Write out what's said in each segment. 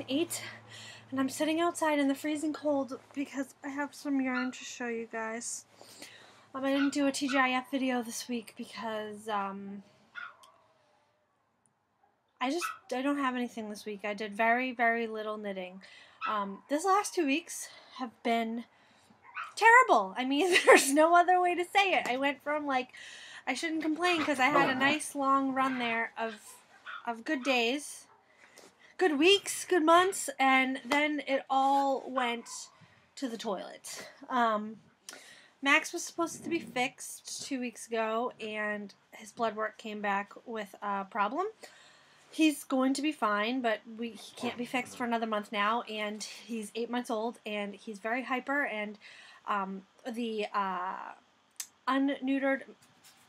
8, and I'm sitting outside in the freezing cold because I have some yarn to show you guys. I didn't do a TGIF video this week because I don't have anything this week. I did very, very little knitting. This last 2 weeks have been terrible. I mean, there's no other way to say it. I went from, like, I shouldn't complain because I had a nice long run there of good days, good weeks, good months, and then it all went to the toilet. Max was supposed to be fixed 2 weeks ago, and his blood work came back with a problem. He's going to be fine, but he can't be fixed for another month now, and he's 8 months old, and he's very hyper, and the unneutered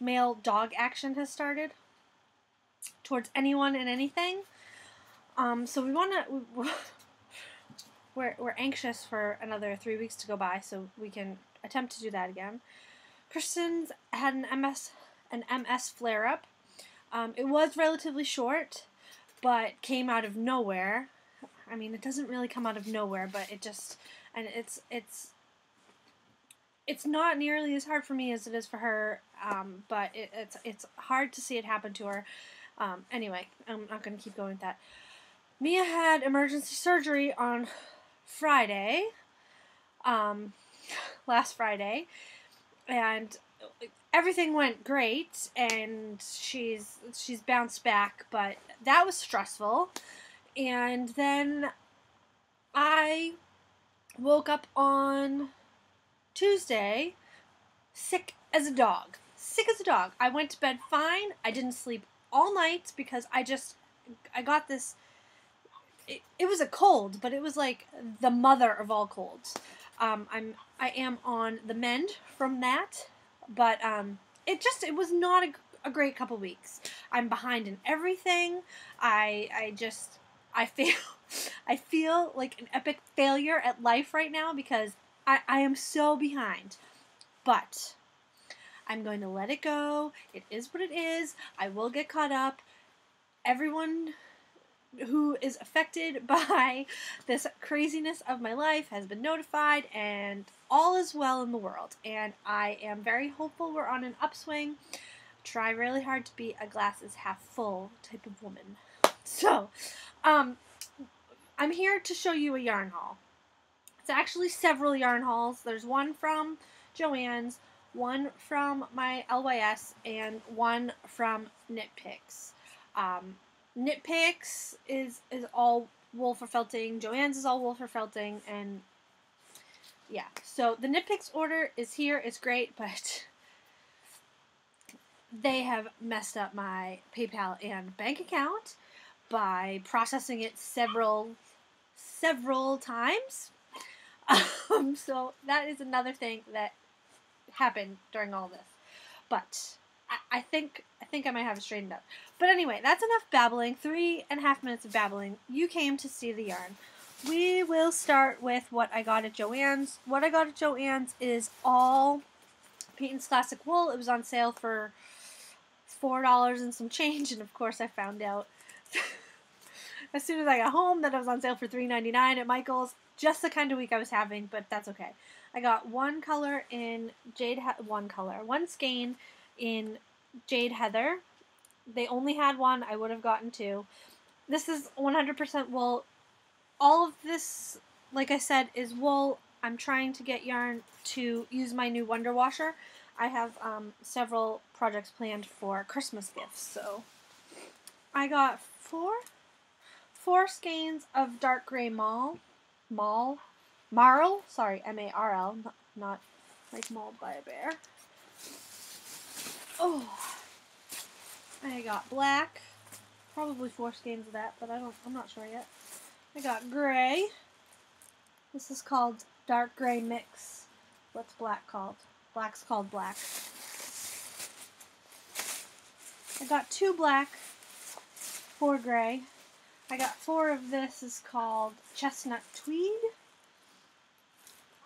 male dog action has started towards anyone and anything. So we're anxious for another 3 weeks to go by so we can attempt to do that again. Kristen's had an MS flare-up. It was relatively short, but came out of nowhere. I mean, it doesn't really come out of nowhere, but it just, and it's not nearly as hard for me as it is for her, but it's hard to see it happen to her. Anyway, I'm not going to keep going with that. Mia had emergency surgery on Friday, last Friday, and everything went great, and she's bounced back, but that was stressful. And then I woke up on Tuesday sick as a dog. Sick as a dog. I went to bed fine. I didn't sleep all night because I got this. It was a cold, but it was like the mother of all colds. I am on the mend from that, but it was not a great couple weeks. I'm behind in everything. I feel like an epic failure at life right now because I am so behind. But I'm going to let it go. It is what it is. I will get caught up. Everyone who is affected by this craziness of my life has been notified, and all is well in the world. And I am very hopeful we're on an upswing. Try really hard to be a glass is half full type of woman. So, I'm here to show you a yarn haul. It's actually several yarn hauls. There's one from Joann's, one from my LYS, and one from Knit Picks. Knit Picks is all wool for felting. Joann's is all wool for felting, and yeah. So the Knit Picks order is here. It's great, but they have messed up my PayPal and bank account by processing it several times. So that is another thing that happened during all this. But I think I might have it straightened up. But anyway, that's enough babbling. 3.5 minutes of babbling. You came to see the yarn. We will start with what I got at Joann's. What I got at Joann's is all Peyton's Classic Wool. It was on sale for $4 and some change, and of course I found out as soon as I got home that it was on sale for $3.99 at Michael's. Just the kind of week I was having, but that's okay. I got one skein in Jade Heather. They only had one. I would have gotten two. This is 100% wool. All of this, like I said, is wool. I'm trying to get yarn to use my new Wonder Washer. I have several projects planned for Christmas gifts, so I got four skeins of dark gray marl, sorry, M-A-R-L, not like mauled by a bear. Oh, I got black, probably 4 skeins of that, but I'm not sure yet. I got gray. This is called dark gray mix. What's black called? Black's called black. I got 2 black, 4 gray. I got 4 of this is called chestnut tweed.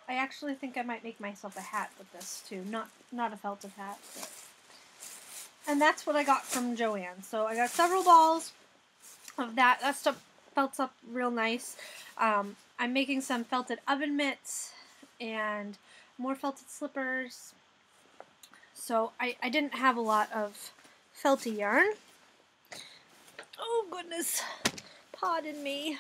I actually think I might make myself a hat with this too. Not a felted hat. But. And that's what I got from Joann. So I got several balls of that. That's felts up real nice. I'm making some felted oven mitts and more felted slippers. So I didn't have a lot of felty yarn. Oh goodness, pardon me.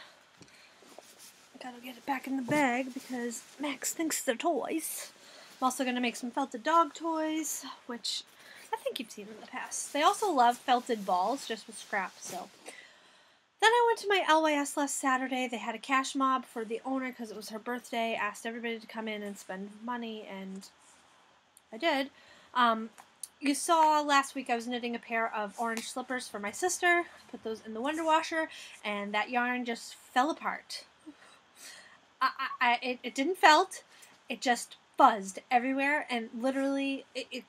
Gotta get it back in the bag because Max thinks they're toys. I'm also gonna make some felted dog toys, which I think you've seen in the past. They also love felted balls, just with scrap, so. Then I went to my LYS last Saturday. They had a cash mob for the owner because it was her birthday. Asked everybody to come in and spend money, and I did. You saw last week I was knitting a pair of orange slippers for my sister. Put those in the Wonder Washer, and that yarn just fell apart. It didn't felt. It just buzzed everywhere, and literally it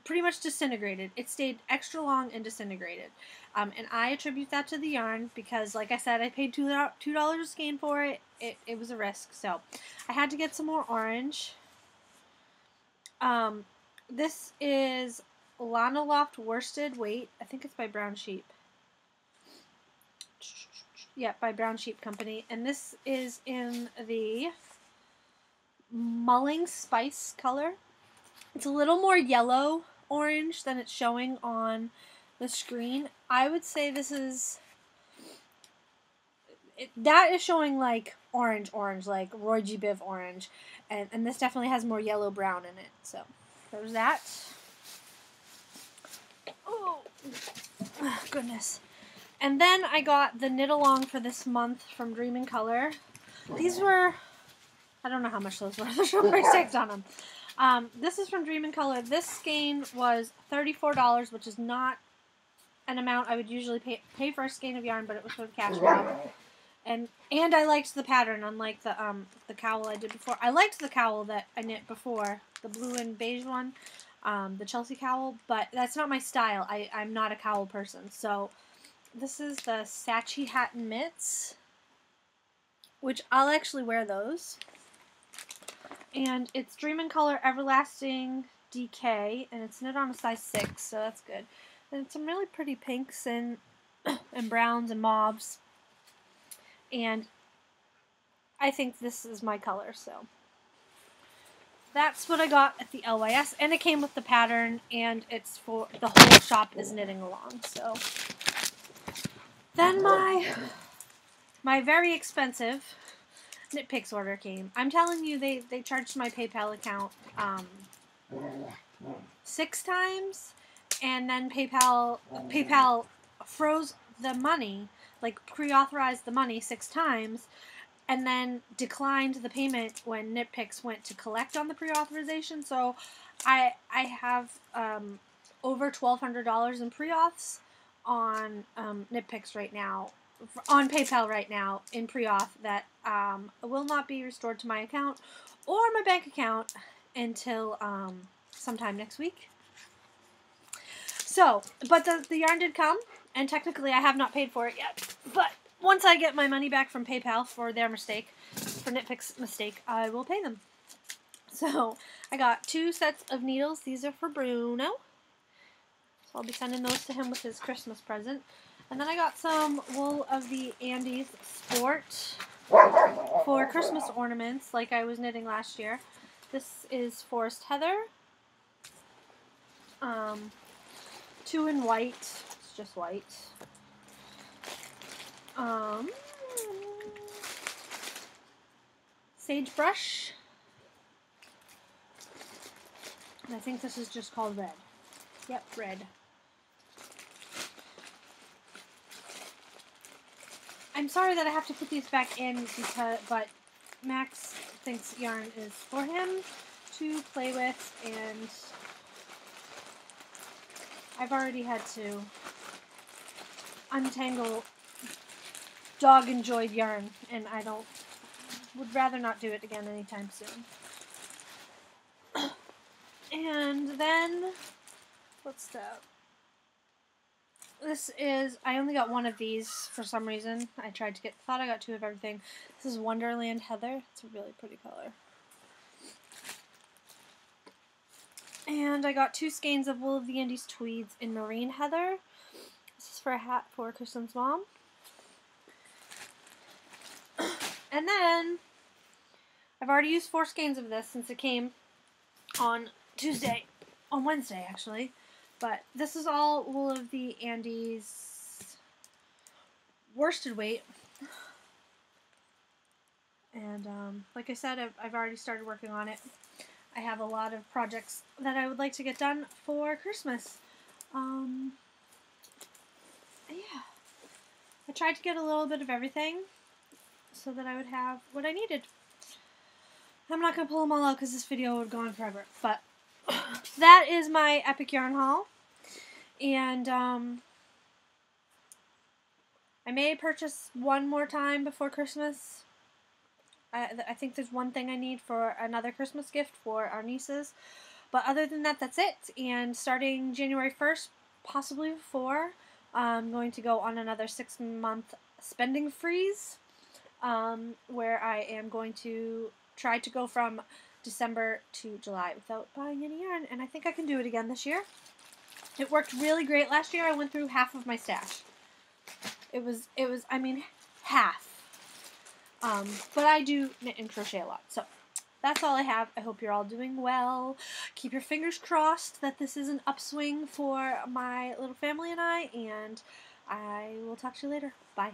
pretty much disintegrated. It stayed extra long and disintegrated. And I attribute that to the yarn because, like I said, I paid $2 a skein for it. It was a risk. So I had to get some more orange. This is Lana Loft worsted weight. I think it's by Brown Sheep. Yeah, by Brown Sheep Company. And this is in the Mulling Spice color. It's a little more yellow orange than it's showing on the screen. I would say this is... that is showing like orange, like Roy G. Biv orange. And this definitely has more yellow brown in it. So, there's that. Oh, goodness. And then I got the knit along for this month from Dream in Color. These were, I don't know how much those were. There's no price tags on them. This is from Dream in Color. This skein was $34, which is not an amount I would usually pay for a skein of yarn, but it was for the cash mob. And I liked the pattern, unlike the cowl I did before. I liked the cowl that I knit before, the blue and beige one, the Chelsea cowl, but that's not my style. I'm not a cowl person. So this is the Sachi Hat and Mitts, which I'll actually wear those. And it's Dream in Color Everlasting DK, and it's knit on a size 6, so that's good. And it's some really pretty pinks and browns and mauves. And I think this is my color, so that's what I got at the LYS. And it came with the pattern, and it's for the whole shop is knitting along. So then my very expensive Knit Picks order came. I'm telling you, they charged my PayPal account 6 times, and then PayPal froze the money, like pre-authorized the money 6 times, and then declined the payment when Knit Picks went to collect on the pre-authorization. So I have over $1,200 in pre-auths on Knit Picks right now, on PayPal right now in pre-auth that will not be restored to my account or my bank account until sometime next week. So, but the yarn did come, and technically I have not paid for it yet. But once I get my money back from PayPal for their mistake, for Knit Picks' mistake, I will pay them. So, I got 2 sets of needles. These are for Bruno. So I'll be sending those to him with his Christmas present. And then I got some wool of the Andes Sport for Christmas ornaments, like I was knitting last year. This is Forest Heather. 2 in white. It's just white. Sagebrush. And I think this is just called red. Yep, red. I'm sorry that I have to put these back in but Max thinks yarn is for him to play with, and I've already had to untangle dog-enjoyed yarn, and would rather not do it again anytime soon. And then, what's that? This is, I only got 1 of these for some reason. Thought I got 2 of everything. This is Wonderland Heather. It's a really pretty color. And I got 2 skeins of Wool of the Andes Tweeds in Marine Heather. This is for a hat for Kristen's mom. And then I've already used 4 skeins of this since it came on Wednesday actually. But this is all wool of the Andes worsted weight. And like I said, I've already started working on it. I have a lot of projects that I would like to get done for Christmas. Yeah. I tried to get a little bit of everything so that I would have what I needed. I'm not going to pull them all out because this video would go on forever. But that is my epic yarn haul. And I may purchase one more time before Christmas. I think there's one thing I need for another Christmas gift for our nieces. But other than that, that's it. And starting January 1st, possibly before, I'm going to go on another 6-month spending freeze. Where I am going to try to go from December to July without buying any yarn. And I think I can do it again this year. It worked really great last year. I went through half of my stash. It was, I mean, half. But I do knit and crochet a lot. So that's all I have. I hope you're all doing well. Keep your fingers crossed that this is an upswing for my little family and I. And I will talk to you later. Bye.